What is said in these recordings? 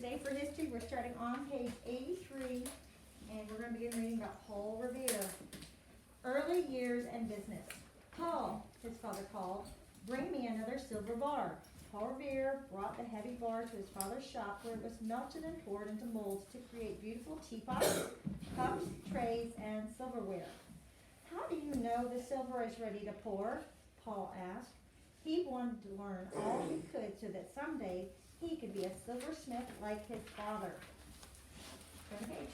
today for history, we're starting on page 83, and we're going to begin reading about Paul Revere. Early years and business. Paul, his father called, bring me another silver bar. Paul Revere brought the heavy bar to his father's shop where it was melted and poured into molds to create beautiful teapots, cups, trays, and silverware. How do you know the silver is ready to pour? Paul asked. He wanted to learn all he could so that someday he could be a silversmith like his father. Turn the page.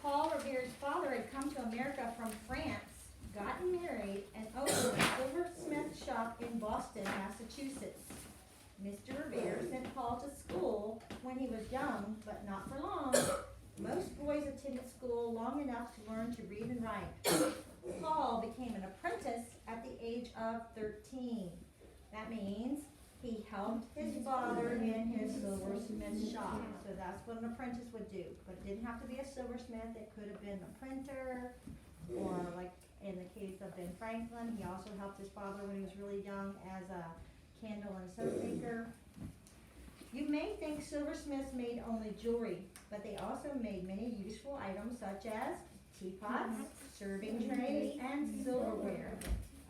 Paul Revere's father had come to America from France, gotten married, and opened a silversmith shop in Boston, Massachusetts. Mr. Revere sent Paul to school when he was young, but not for long. Most boys attended school long enough to learn to read and write. Paul became an apprentice at the age of 13. That means he helped his father in his silversmith shop. So that's what an apprentice would do. But it didn't have to be a silversmith. It could have been a printer, or like in the case of Ben Franklin, he also helped his father when he was really young as a candle and soap maker. You may think silversmiths made only jewelry, but they also made many useful items such as teapots, serving trays, and silverware.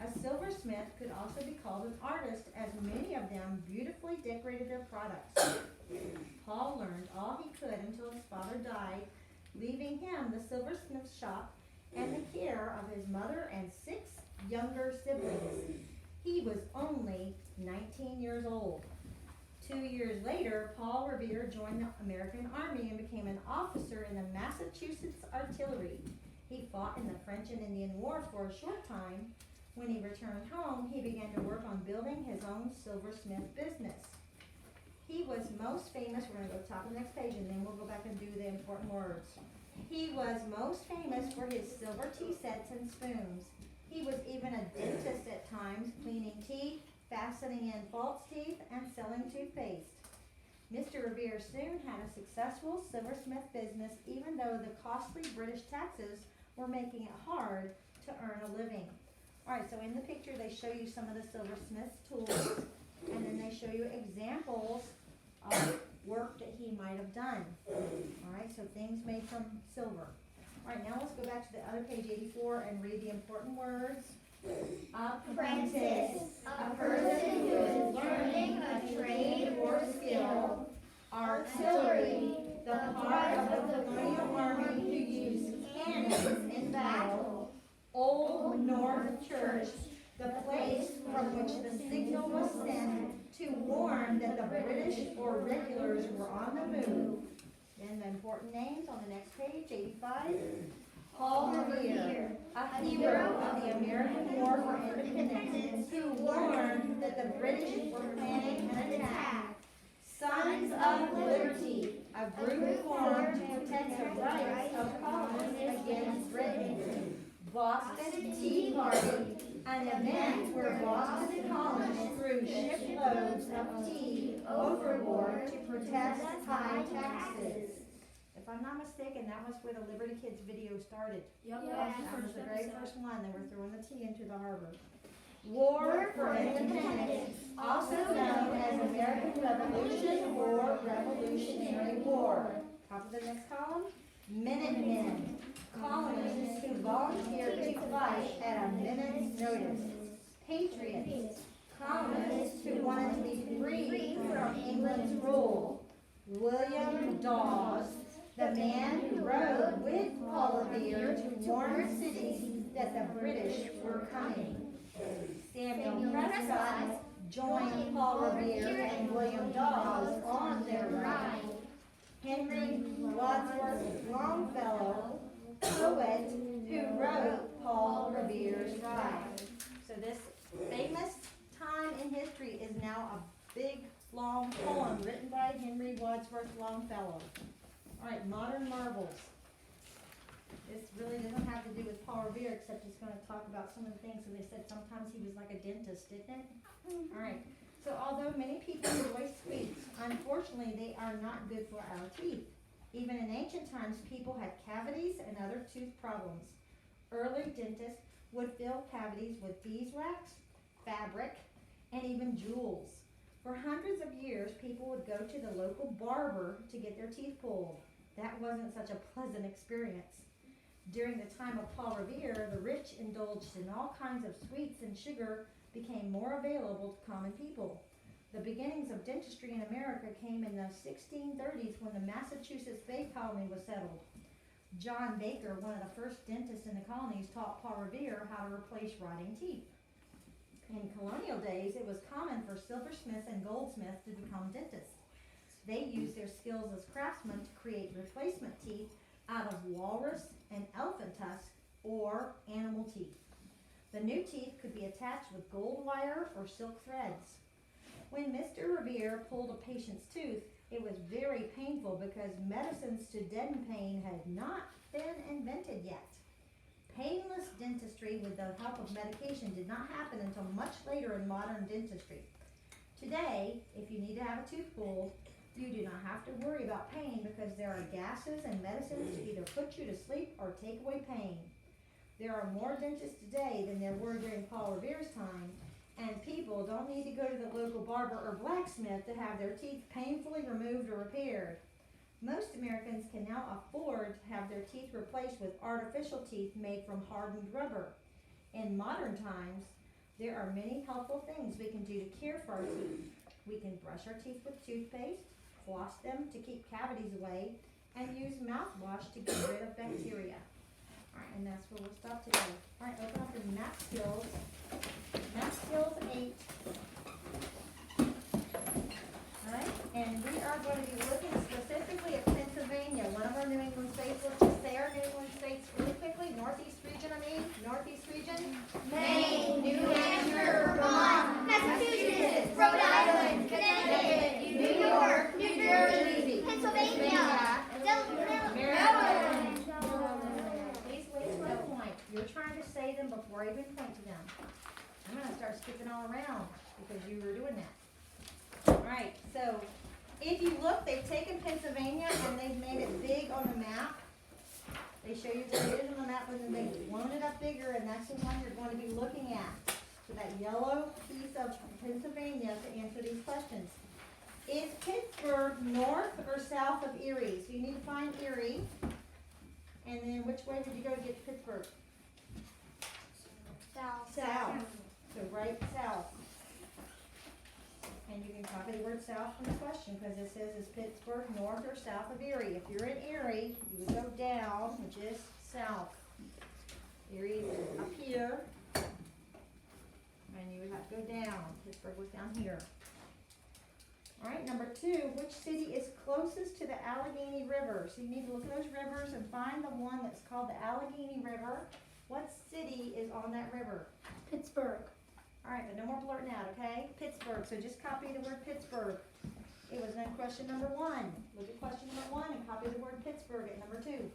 A silversmith could also be called an artist, as many of them beautifully decorated their products. Paul learned all he could until his father died, leaving him the silversmith shop and the care of his mother and 6 younger siblings. He was only 19 years old. 2 years later, Paul Revere joined the American Army and became an officer in the Massachusetts Artillery. He fought in the French and Indian War for a short time. When he returned home, he began to work on building his own silversmith business. He was most famous, we're going to go to the top of the next page, and then we'll go back and do the important words. He was most famous for his silver tea sets and spoons. He was even a dentist at times, cleaning teeth, fastening in false teeth, and selling toothpaste. Mr. Revere soon had a successful silversmith business, even though the costly British taxes were making it hard to earn a living. Alright, so in the picture they show you some of the silversmith's tools, and then they show you examples of work that he might have done. Alright, so things made from silver. Alright, now let's go back to the other page 84 and read the important words. Apprentice, a person who is learning a trade or skill. Artillery, the part of the colonial army who used cannons in battle. Old North Church, the place from which the signal was sent to warn that the British or regulars were on the move. Then the important names on the next page, 85. Paul Revere, a hero of the American War for Independence, who warned that the British were planning an attack. Sons of Liberty, a group formed to protect the rights of colonists against Britain. Boston Tea Party, an event where Boston colonists threw shiploads of tea overboard to protest high taxes. If I'm not mistaken, that was where the Liberty Kids video started. Yep. That was the very first one. They were throwing the tea into the harbor. War for Independence, also known as American Revolution or Revolutionary War. Top of the next column, Minutemen, colonists who volunteered to fight at a minute's notice. Patriots, colonists who wanted to be free from England's rule. William Dawes, the man who rode with Paul Revere to warn cities that the British were coming. Samuel Prescott joined Paul Revere and William Dawes on their ride. Henry Wadsworth Longfellow, poet who wrote Paul Revere's Ride. So this famous time in history is now a big, long poem written by Henry Wadsworth Longfellow. Alright, modern marvels. This really doesn't have to do with Paul Revere, except it's going to talk about some of the things that they said sometimes he was like a dentist, didn't it? Alright, so although many people enjoy sweets, unfortunately they are not good for our teeth. Even in ancient times, people had cavities and other tooth problems. Early dentists would fill cavities with beeswax, fabric, and even jewels. For hundreds of years, people would go to the local barber to get their teeth pulled. That wasn't such a pleasant experience. During the time of Paul Revere, the rich indulged in all kinds of sweets, and sugar became more available to common people. The beginnings of dentistry in America came in the 1630s when the Massachusetts Bay Colony was settled. John Baker, one of the first dentists in the colonies, taught Paul Revere how to replace rotting teeth. In colonial days, it was common for silversmiths and goldsmiths to become dentists. They used their skills as craftsmen to create replacement teeth out of walrus and elephant tusks or animal teeth. The new teeth could be attached with gold wire or silk threads. When Mr. Revere pulled a patient's tooth, it was very painful because medicines to deaden pain had not been invented yet. Painless dentistry with the help of medication did not happen until much later in modern dentistry. Today, if you need to have a tooth pulled, you do not have to worry about pain because there are gases and medicines to either put you to sleep or take away pain. There are more dentists today than there were during Paul Revere's time, and people don't need to go to the local barber or blacksmith to have their teeth painfully removed or repaired. Most Americans can now afford to have their teeth replaced with artificial teeth made from hardened rubber. In modern times, there are many helpful things we can do to care for our teeth. We can brush our teeth with toothpaste, floss them to keep cavities away, and use mouthwash to get rid of bacteria. All right, and that's where we'll stop today. All right, open up your Math Skills. Math Skills 8. All right, and we are going to be looking specifically at Pennsylvania, one of our New England states. Let's just say our New England states really quickly. Northeast region, Northeast region. Maine, New Hampshire, Vermont, Massachusetts, Rhode Island, Connecticut, New York, New Jersey, Pennsylvania, Maryland. Please wait till I point. You're trying to say them before I even point to them. I'm going to start skipping all around because you were doing that. All right, so if you look, they've taken Pennsylvania and they've made it big on the map. They show you what it is on the map, and then they've blown it up bigger, and that's the one you're going to be looking at. So that yellow piece of Pennsylvania to answer these questions. Is Pittsburgh north or south of Erie? So you need to find Erie. And then which way would you go to get to Pittsburgh? South. South. So right south. And you can copy the word south from the question because it says, is Pittsburgh north or south of Erie? If you're in Erie, you would go down, which is south. Erie is up here. And you would have to go down. Pittsburgh was down here. All right, number 2, which city is closest to the Allegheny River? So you need to look at those rivers and find the one that's called the Allegheny River. What city is on that river? Pittsburgh. All right, but no more blurting out, okay? Pittsburgh, so just copy the word Pittsburgh. It was in question number 1. Look at question number 1 and copy the word Pittsburgh at number 2.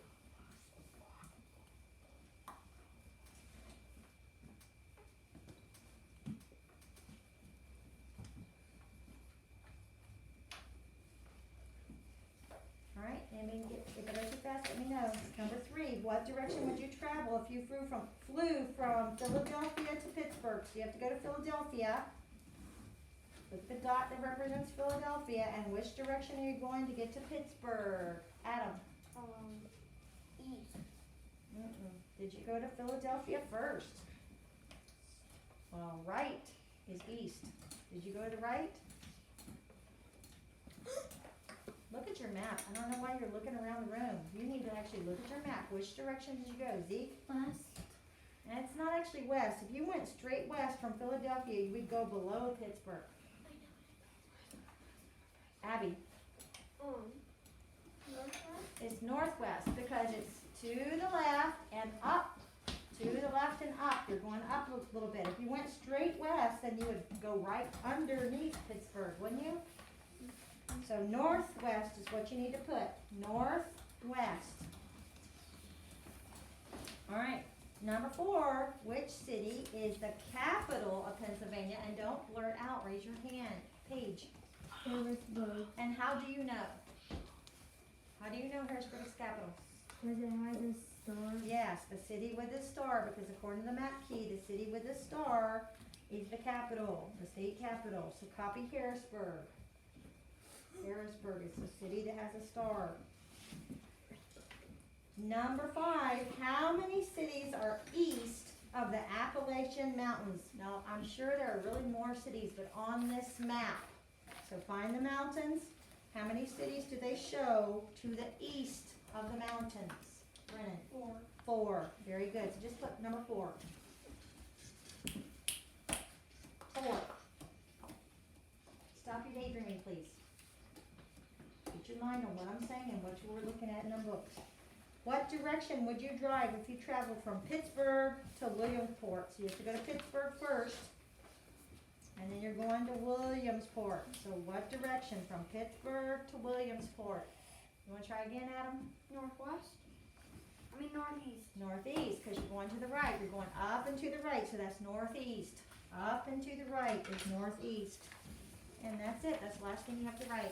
All right, and if I go too fast, let me know. Number 3, what direction would you travel if you flew from Philadelphia to Pittsburgh? So you have to go to Philadelphia. Look at the dot that represents Philadelphia, and which direction are you going to get to Pittsburgh? Adam. East. Did you go to Philadelphia first? Well, right is east. Did you go to the right? Look at your map. I don't know why you're looking around the room. You need to actually look at your map. Which direction did you go, Zeke? West. And it's not actually west. If you went straight west from Philadelphia, you would go below Pittsburgh. Abby. Northwest. It's northwest because it's to the left and up. To the left and up. You're going up a little bit. If you went straight west, then you would go right underneath Pittsburgh, wouldn't you? So northwest is what you need to put. Northwest. All right. Number 4, which city is the capital of Pennsylvania? And don't blurt out. Raise your hand. Paige. Harrisburg. And how do you know? How do you know Harrisburg is capital? Because it has a star. Yes, the city with the star, because according to the map key, the city with the star is the capital, the state capital. So copy Harrisburg. Harrisburg is the city that has a star. Number 5, how many cities are east of the Appalachian Mountains? Now, I'm sure there are really more cities, but on this map, so find the mountains. How many cities do they show to the east of the mountains? Brennan? 4. 4. Very good. So just put number 4. 4. Stop your daydreaming, please. Get your mind on what I'm saying and what you were looking at in our books. What direction would you drive if you traveled from Pittsburgh to Williamsport? So you have to go to Pittsburgh first, and then you're going to Williamsport. So what direction from Pittsburgh to Williamsport? You want to try again, Adam? Northeast. Northeast, because you're going to the right. You're going up and to the right, so that's northeast. Up and to the right is northeast. And that's it. That's the last thing you have to write.